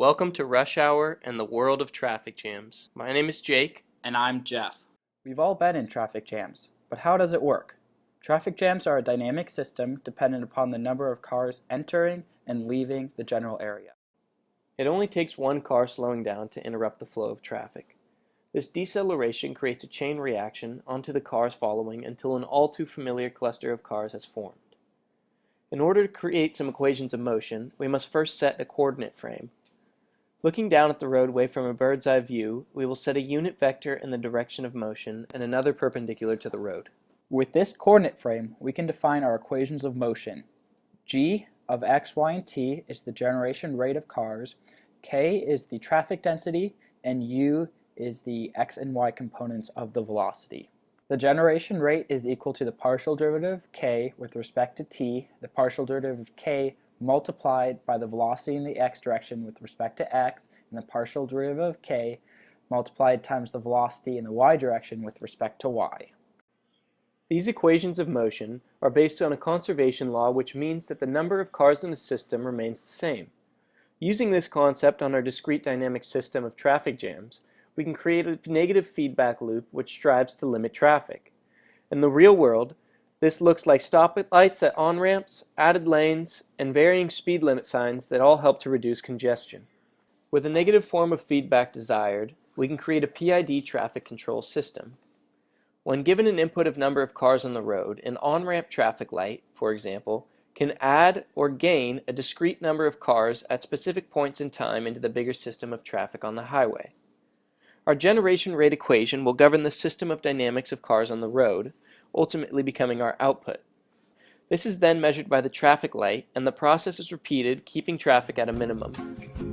Welcome to Rush Hour and the world of traffic jams. My name is Jake. And I'm Jeff. We've all been in traffic jams, but how does it work? Traffic jams are a dynamic system dependent upon the number of cars entering and leaving the general area. It only takes one car slowing down to interrupt the flow of traffic. This deceleration creates a chain reaction onto the cars following until an all too familiar cluster of cars has formed. In order to create some equations of motion, we must first set a coordinate frame. Looking down at the roadway from a bird's eye view, we will set a unit vector in the direction of motion and another perpendicular to the road. With this coordinate frame, we can define our equations of motion. G of x, y, and t is the generation rate of cars, k is the traffic density, and u is the x and y components of the velocity. The generation rate is equal to the partial derivative of k with respect to t, the partial derivative of k multiplied by the velocity in the x direction with respect to x, and the partial derivative of k multiplied times the velocity in the y direction with respect to y. These equations of motion are based on a conservation law, which means that the number of cars in a system remains the same. Using this concept on our discrete dynamic system of traffic jams, we can create a negative feedback loop which strives to limit traffic. In the real world, this looks like stoplights at on-ramps, added lanes, and varying speed limit signs that all help to reduce congestion. With a negative form of feedback desired, we can create a PID traffic control system. When given an input of number of cars on the road, an on-ramp traffic light, for example, can add or gain a discrete number of cars at specific points in time into the bigger system of traffic on the highway. Our generation rate equation will govern the system of dynamics of cars on the road, ultimately becoming our output. This is then measured by the traffic light, and the process is repeated, keeping traffic at a minimum.